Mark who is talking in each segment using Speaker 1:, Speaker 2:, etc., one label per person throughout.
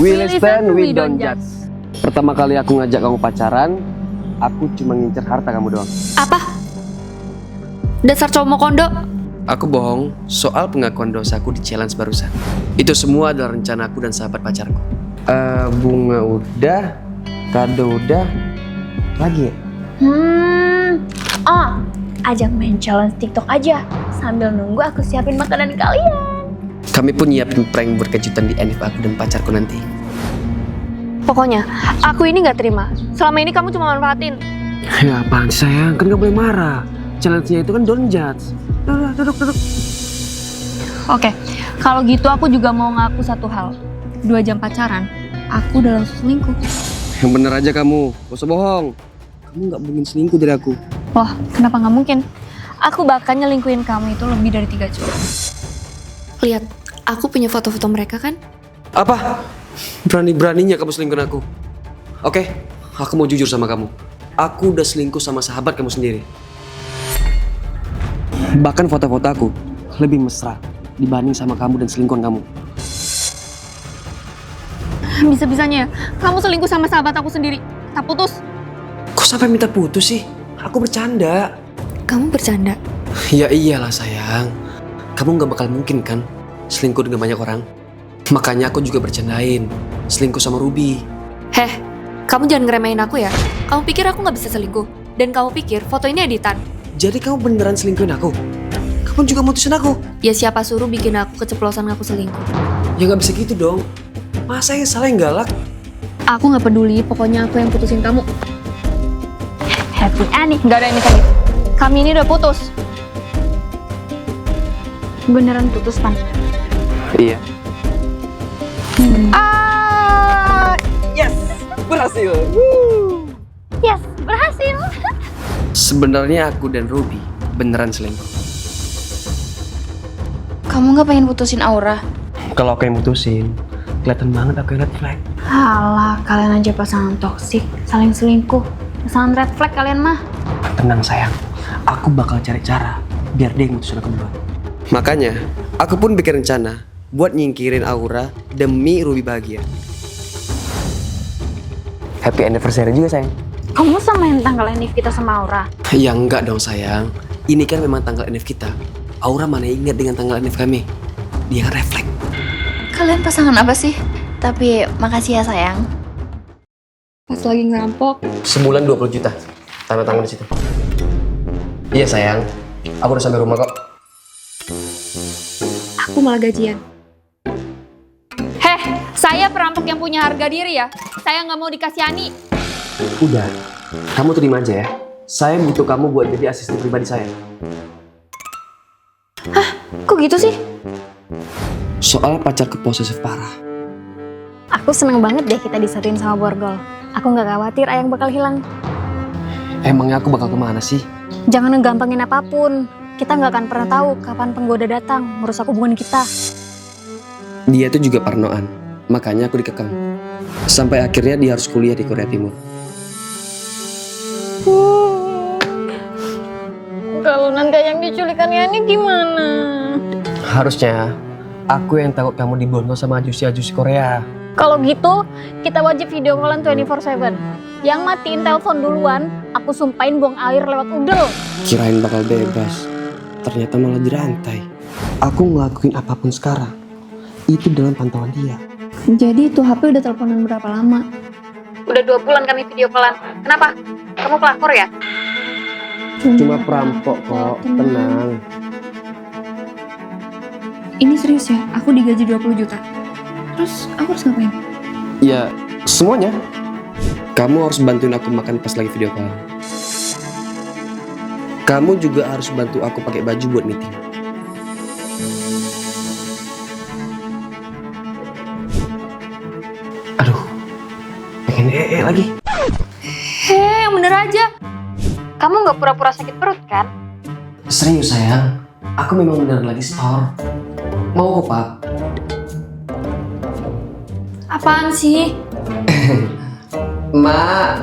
Speaker 1: We listen, we don't judge. Pertama kali aku ngajak kamu pacaran, aku cuma ngincer harta kamu doang.
Speaker 2: Apa? Dasar cowok mau kondo.
Speaker 1: Aku bohong soal pengakuan dosaku di challenge barusan. Itu semua adalah rencana aku dan sahabat pacarku. Bunga udah, kado udah, lagi ya?
Speaker 3: Ajak main challenge TikTok aja sambil nunggu aku siapin makanan kalian.
Speaker 1: Kami pun nyiapin prank berkejutan di NF aku dan pacarku nanti.
Speaker 2: Pokoknya, aku ini gak terima. Selama ini kamu cuma manfaatin.
Speaker 1: Ya apaan sayang, kan gak boleh marah. Challenge-nya itu kan don't judge. Duduk.
Speaker 2: Oke, kalau gitu aku juga mau ngaku satu hal. 2 jam pacaran, aku udah langsung selingkuh.
Speaker 1: Yang bener aja kamu, gak usah bohong. Kamu gak mungkin selingkuh dari aku.
Speaker 2: Wah, kenapa gak mungkin? Aku bakal nyelingkuhin kamu itu lebih dari 3 cowok. Lihat, aku punya foto-foto mereka kan?
Speaker 1: Apa? Berani-beraninya kamu selingkuhin aku? Oke, aku mau jujur sama kamu. Aku udah selingkuh sama sahabat kamu sendiri. Bahkan foto-foto aku lebih mesra dibanding sama kamu dan selingkuhan kamu.
Speaker 2: Bisa-bisanya ya, kamu selingkuh sama sahabat aku sendiri. Tak putus.
Speaker 1: Kok sampai minta putus sih? Aku bercanda.
Speaker 2: Kamu bercanda?
Speaker 1: Ya iyalah sayang. Kamu gak bakal mungkin kan selingkuh dengan banyak orang. Makanya aku juga bercandain selingkuh sama Ruby.
Speaker 2: Heh, kamu jangan ngeremehin aku ya. Kamu pikir aku gak bisa selingkuh? Dan kamu pikir foto ini editan?
Speaker 1: Jadi kamu beneran selingkuhin aku? Kamu juga mutusin aku?
Speaker 2: Ya siapa suruh bikin aku keceplosan aku selingkuh?
Speaker 1: Ya gak bisa gitu dong. Masa yang salah yang galak?
Speaker 2: Aku gak peduli, pokoknya aku yang putusin kamu.
Speaker 3: Happy Annie.
Speaker 2: Gak ada yang bisa gitu. Kami ini udah putus.
Speaker 3: Beneran putus, Pan?
Speaker 1: Iya. Yes, berhasil.
Speaker 3: Yes, berhasil.
Speaker 1: Sebenarnya aku dan Ruby beneran selingkuh.
Speaker 3: Kamu gak pengen putusin Aura?
Speaker 1: Kalau aku yang mutusin, kelihatan banget aku yang red flag.
Speaker 3: Halah, kalian aja pasangan toksik, saling selingkuh. Pasangan red flag kalian mah.
Speaker 1: Tenang sayang, aku bakal cari cara biar dia yang mutusin aku duluan. Makanya, aku pun bikin rencana buat nyingkirin Aura demi Ruby bahagia. Happy anniversary juga sayang.
Speaker 3: Kamu samain tanggal NIF kita sama Aura?
Speaker 1: Ya enggak dong sayang, ini kan memang tanggal NF kita. Aura mana ingat dengan tanggal NF kami. Dia kan refleks.
Speaker 3: Kalian pasangan apa sih? Tapi makasih ya sayang.
Speaker 2: Pas lagi ngerampok.
Speaker 1: Sebulan 20 juta. Tanda tangan di situ. Iya sayang, aku udah sampai rumah kok.
Speaker 2: Aku malah gajian. Heh, saya perampok yang punya harga diri ya. Saya nggak mau dikasihani.
Speaker 1: Udah, kamu terima aja ya. Saya butuh kamu buat jadi asisten pribadi saya.
Speaker 3: Kok gitu sih?
Speaker 1: Soal pacarku posesif parah.
Speaker 3: Aku seneng banget deh kita disatuin sama Borgol. Aku gak khawatir Ayang bakal hilang.
Speaker 1: Emangnya aku bakal kemana sih?
Speaker 3: Jangan ngegampangin apapun. Kita gak akan pernah tahu kapan penggoda datang merusak hubungan kita.
Speaker 1: Dia tuh juga parnoan. Makanya aku dikekang. Sampai akhirnya dia harus kuliah di Korea Timur.
Speaker 3: Kalau nanti Ayang diculikan Yani gimana?
Speaker 1: Harusnya aku yang takut kamu dibondol sama ajusi-ajusi Korea.
Speaker 3: Kalau gitu, kita wajib video callan 24/7. Yang matiin telepon duluan, aku sumpahin buang air lewat udel.
Speaker 1: Kirain bakal bebas. Ternyata malah dirantai. Aku ngelakuin apapun sekarang itu dalam pantauan dia.
Speaker 2: Jadi itu HP udah teleponan berapa lama?
Speaker 3: Udah 2 bulan kami video callan. Kenapa? Kamu pelakor ya?
Speaker 1: Cuma perampok kok, tenang.
Speaker 2: Ini serius ya? Aku digaji 20 juta. Terus aku harus ngapain?
Speaker 1: Ya, semuanya. Kamu harus bantuin aku makan pas lagi video call. Kamu juga harus bantu aku pakai baju buat meeting. Aduh, pengen lagi.
Speaker 2: Hei, yang bener aja.
Speaker 3: Kamu nggak pura-pura sakit perut kan?
Speaker 1: Serius sayang, aku memang beneran lagi store. Mau kok pak?
Speaker 2: Apaan sih?
Speaker 1: Ma,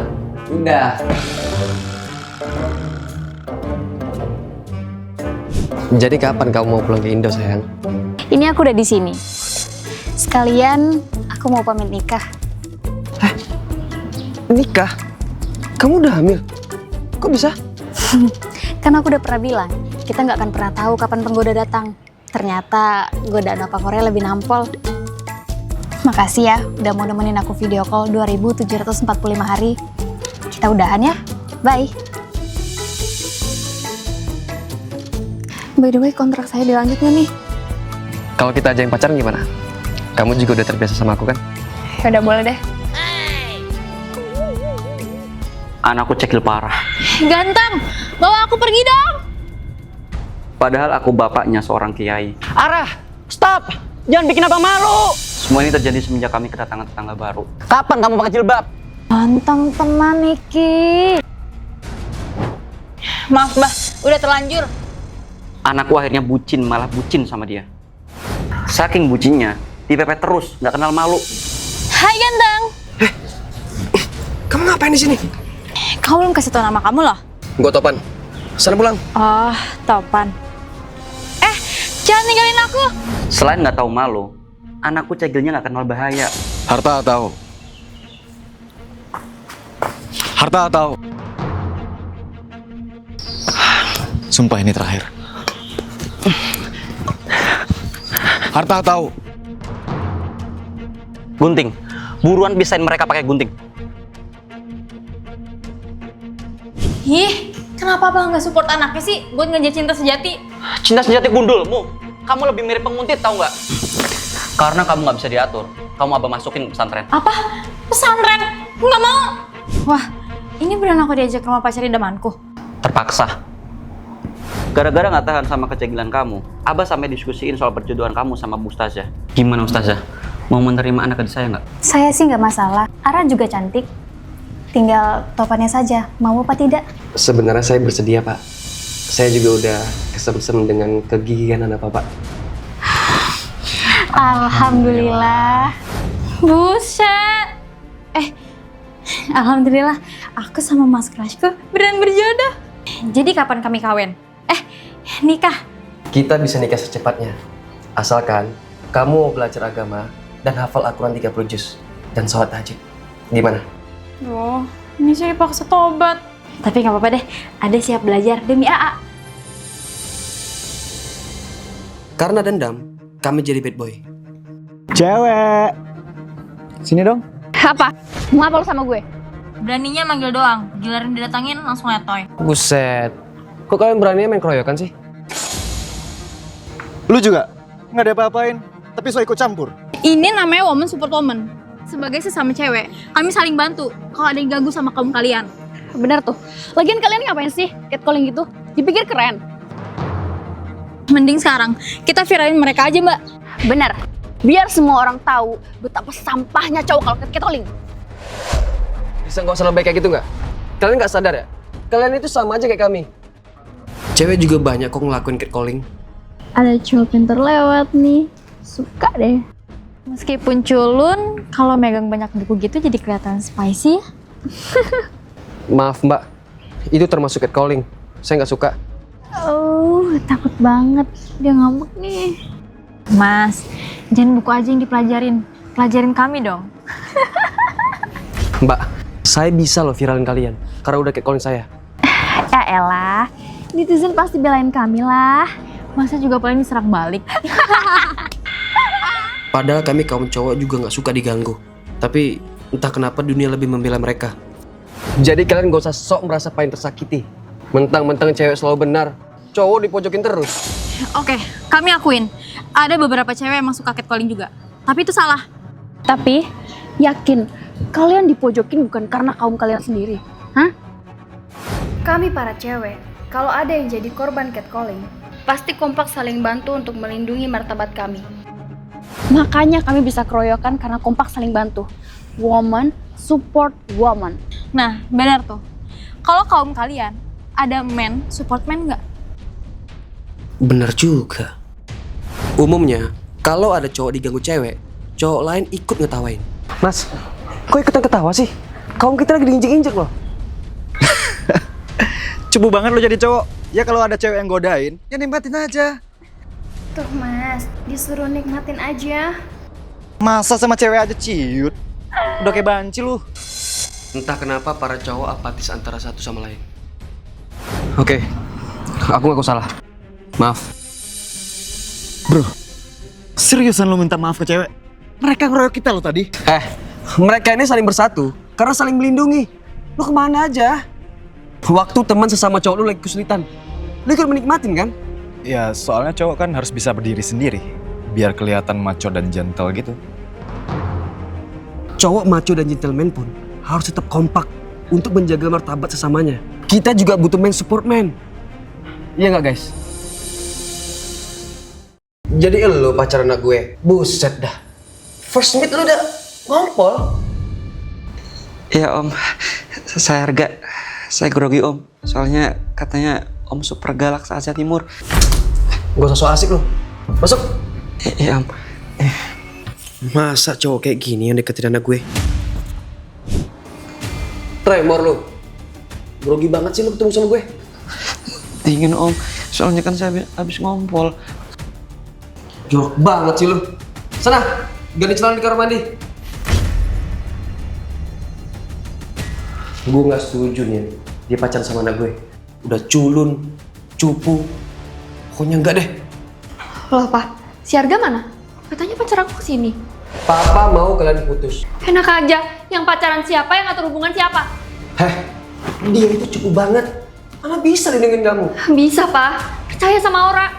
Speaker 1: udah. Jadi kapan kamu mau pulang ke Indo sayang?
Speaker 3: Ini aku udah di sini. Sekalian
Speaker 2: aku mau pamit nikah.
Speaker 1: Nikah? Kamu udah hamil? Kok bisa?
Speaker 2: Kan aku udah pernah bilang, kita nggak akan pernah tahu kapan penggoda datang. Ternyata godaan Opa Korea lebih nampol. Makasih ya, udah mau nemenin aku video call 2745 hari. Kita udahan ya, bye. By the way, kontrak saya dilanjut nggak nih?
Speaker 1: Kalau kita aja yang pacaran gimana? Kamu juga udah terbiasa sama aku kan?
Speaker 2: Ya udah boleh deh.
Speaker 4: Anakku cekil parah.
Speaker 3: Ganteng, bawa aku pergi dong.
Speaker 4: Padahal aku bapaknya seorang kiai.
Speaker 5: Arah, stop! Jangan bikin abang malu!
Speaker 4: Semua ini terjadi semenjak kami kedatangan tetangga baru.
Speaker 5: Kapan kamu pakai jilbab?
Speaker 2: Ganteng teman Niki.
Speaker 3: Maaf mbah, udah terlanjur.
Speaker 4: Anakku akhirnya bucin, malah bucin sama dia. Saking bucinnya, dipepet terus, nggak kenal malu.
Speaker 3: Hai ganteng.
Speaker 1: Kamu ngapain di sini?
Speaker 2: Kamu belum kasih tau nama kamu loh?
Speaker 1: Gue Topan. Sana pulang.
Speaker 2: Oh, Topan.
Speaker 3: Jangan ninggalin aku.
Speaker 4: Selain nggak tahu malu, anakku cegilnya nggak kenal bahaya.
Speaker 6: Harta tahu. Harta tahu. Sumpah ini terakhir. Harta tahu.
Speaker 4: Gunting, buruan pisahin mereka pakai gunting.
Speaker 3: Ih, kenapa abang nggak support anaknya sih buat ngejar cinta sejati?
Speaker 4: Cinta sejati gundulmu. Kamu lebih mirip penguntit, tahu nggak? Karena kamu nggak bisa diatur, kamu abang masukin ke pesantren.
Speaker 3: Apa? Pesantren? Nggak mau.
Speaker 2: Wah, ini beneran aku diajak ke rumah pacar idamanku.
Speaker 4: Terpaksa. Gara-gara nggak tahan sama kecegilan kamu, Abah sampai diskusiin soal perjodohan kamu sama Bu Ustazah. Gimana Ustazah? Mau menerima anak adik saya nggak?
Speaker 2: Saya sih nggak masalah. Ara juga cantik. Tinggal Topannya saja, mau apa tidak?
Speaker 1: Sebenarnya saya bersedia, Pak. Saya juga udah kesem-sem dengan kegigihan anak Bapak.
Speaker 2: Alhamdulillah.
Speaker 3: Buset.
Speaker 2: Alhamdulillah, aku sama Mas Crushku beneran berjodoh. Jadi kapan kami kawin? Nikah.
Speaker 1: Kita bisa nikah secepatnya. Asalkan kamu mau belajar agama dan hafal Al-Quran 30 juz dan sholat tahajud. Gimana?
Speaker 2: Oh, ini saya dipaksa tobat. Tapi nggak apa-apa deh, Ade siap belajar demi AA.
Speaker 1: Karena dendam, kami jadi bad boy.
Speaker 5: Cewek! Sini dong.
Speaker 3: Apa? Mau apa lu sama gue?
Speaker 2: Beraninya manggil doang, giliran didatangin langsung letoy.
Speaker 1: Buset. Kok kalian beraninya main keroyokan sih?
Speaker 5: Lu juga? Nggak ada apa-apain, tapi so ikut campur.
Speaker 3: Ini namanya woman support woman. Sebagai sesama cewek, kami saling bantu kalau ada yang ganggu sama kaum kalian. Bener tuh. Lagian kalian ngapain sih catcalling gitu? Dipikir keren. Mending sekarang kita viralin mereka aja, Mbak. Bener. Biar semua orang tahu betapa sampahnya cowok kalau catcalling.
Speaker 1: Bisa nggak usah lebih kayak gitu nggak? Kalian nggak sadar ya? Kalian itu sama aja kayak kami. Cewek juga banyak kok ngelakuin catcalling.
Speaker 3: Ada cowok pinter lewat nih. Suka deh.
Speaker 2: Meskipun culun, kalau megang banyak buku gitu jadi kelihatan spicy ya.
Speaker 1: Maaf mbak, itu termasuk catcalling. Saya nggak suka.
Speaker 2: Oh, takut banget. Dia ngambek nih. Mas, jangan buku aja yang dipelajarin. Pelajarin kami dong.
Speaker 1: Mbak, saya bisa loh viralin kalian karena udah catcalling saya.
Speaker 2: Ya elah, netizen pasti belain kami lah. Masa juga paling diserang balik.
Speaker 1: Padahal kami kaum cowok juga nggak suka diganggu. Tapi entah kenapa dunia lebih membela mereka. Jadi kalian gak usah sok merasa paling tersakiti. Mentang-mentang cewek selalu benar, cowok dipojokin terus.
Speaker 3: Oke, kami akuin. Ada beberapa cewek yang suka catcalling juga. Tapi itu salah. Tapi, yakin kalian dipojokin bukan karena kaum kalian sendiri. Hah?
Speaker 7: Kami para cewek, kalau ada yang jadi korban catcalling, pasti kompak saling bantu untuk melindungi martabat kami.
Speaker 3: Makanya kami bisa keroyokan karena kompak saling bantu. Woman support woman.
Speaker 2: Nah, benar tuh. Kalau kaum kalian, ada men support men nggak?
Speaker 1: Bener juga. Umumnya, kalau ada cowok diganggu cewek, cowok lain ikut ngetawain. Mas, kok ikutan ketawa sih? Kaum kita lagi diinjek-injek loh.
Speaker 5: Cupu banget lo jadi cowok. Ya kalau ada cewek yang godain, ya nikmatin aja.
Speaker 7: Tuh mas, disuruh nikmatin aja.
Speaker 5: Masa sama cewek aja ciut? Udah kayak banci lu.
Speaker 1: Entah kenapa para cowok apatis antara satu sama lain. Oke, aku ngaku salah. Maaf.
Speaker 5: Bro, seriusan lu minta maaf ke cewek? Mereka ngeroyok kita lo tadi.
Speaker 1: Mereka ini saling bersatu karena saling melindungi. Lu kemana aja? Waktu teman sesama cowok lu lagi kesulitan, lu ikut menikmatin kan?
Speaker 5: Ya, soalnya cowok kan harus bisa berdiri sendiri. Biar kelihatan macho dan gentle gitu.
Speaker 1: Cowok macho dan gentleman pun harus tetap kompak untuk menjaga martabat sesamanya. Kita juga butuh man support man. Iya nggak guys? Jadi lo pacar anak gue, buset dah. First meet lo udah ngompol.
Speaker 4: Ya om, saya grogi om. Soalnya katanya om super galak se-Asia Timur.
Speaker 1: Gak usah so asik lo. Masuk.
Speaker 4: Iya om.
Speaker 1: Masa cowok kayak gini yang deketin anak gue? Tremor lo. Grogi banget sih lo ketemu sama gue.
Speaker 4: Dingin om, soalnya kan saya habis ngompol.
Speaker 1: Jorok banget sih lo. Sana, ganti celana di kamar mandi. Gue gak setuju nih dia pacaran sama anak gue. Udah culun, cupu. Pokoknya enggak deh.
Speaker 7: Loh, Pak. Si Arga mana? Katanya pacar aku kesini.
Speaker 1: Papa mau kalian putus.
Speaker 7: Enak aja. Yang pacaran siapa, yang ngatur hubungan siapa?
Speaker 1: Dia itu cukup banget. Mana bisa lindungin kamu?
Speaker 7: Bisa, Pak. Percaya sama Aura.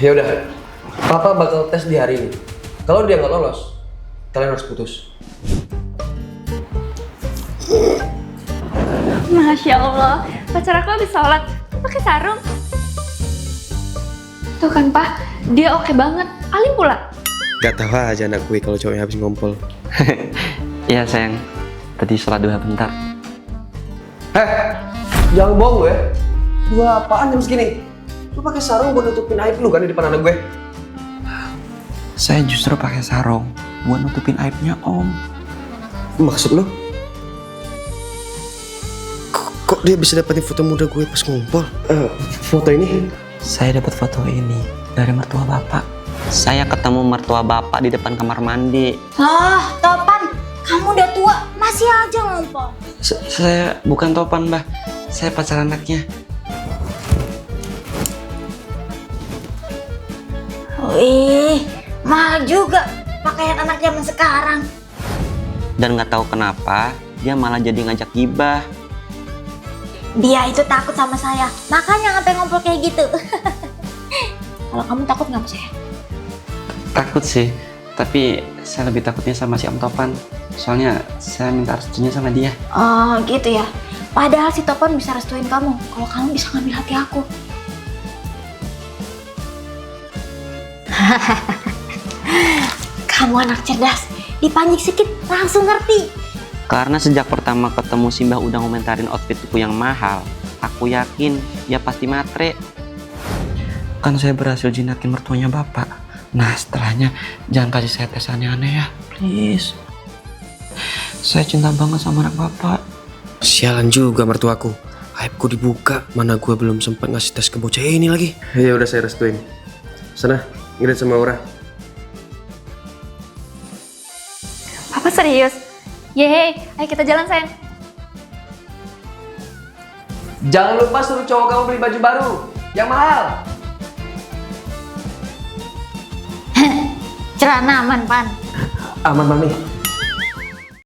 Speaker 1: Ya udah, Papa bakal tes di hari ini. Kalau dia nggak lolos, kalian harus putus.
Speaker 7: Masya Allah. Pacar aku habis sholat. Pakai sarung. Tuh kan, Pak. Dia oke banget. Alim pula.
Speaker 1: Gak tahu aja anak gue kalau cowoknya habis ngompol.
Speaker 4: Iya sayang, tadi sholat duha bentar.
Speaker 1: Jangan bohong lo ya. Dua apaan jam segini? Lu pakai sarung buat nutupin aib lu kan di depan anak gue?
Speaker 4: Saya justru pakai sarung buat nutupin aibnya om.
Speaker 1: Maksud lu? Kok dia bisa dapetin foto muda gue pas ngumpul? Foto ini?
Speaker 4: Saya dapat foto ini dari mertua bapak. Saya ketemu mertua bapak di depan kamar mandi.
Speaker 2: Ah, Topan, kamu udah tua, masih aja ngompol.
Speaker 4: Saya bukan Topan, Mbah. Saya pacar anaknya.
Speaker 2: Wih, mahal juga pakaian anak zaman sekarang.
Speaker 4: Dan nggak tahu kenapa, dia malah jadi ngajak gibah.
Speaker 2: Dia itu takut sama saya, makanya ngapain ngompol kayak gitu. Kalau kamu takut nggak saya?
Speaker 4: Takut sih, tapi saya lebih takutnya sama si Om Topan. Soalnya saya minta restunya sama dia.
Speaker 2: Oh gitu ya. Padahal si Topan bisa restuin kamu kalau kamu bisa ngambil hati aku. Kamu anak cerdas, dipanik sedikit langsung ngerti.
Speaker 4: Karena sejak pertama ketemu Simbah udah ngomentarin outfitku yang mahal, aku yakin dia pasti matre. Kan saya berhasil jinakin mertuanya bapak. Nah setelahnya jangan kasih saya tes aneh-aneh ya, please. Saya cinta banget sama anak bapak.
Speaker 1: Sialan juga mertuaku. Aibku dibuka, mana gue belum sempat ngasih tes ke bocah ini lagi. Ya udah saya restuin. Sana, ngirit sama Aura.
Speaker 7: Papa serius? Yeay, ayo kita jalan, sayang.
Speaker 1: Jangan lupa suruh cowok kamu beli baju baru yang mahal.
Speaker 2: Celana aman, Pan.
Speaker 1: Aman, Mami.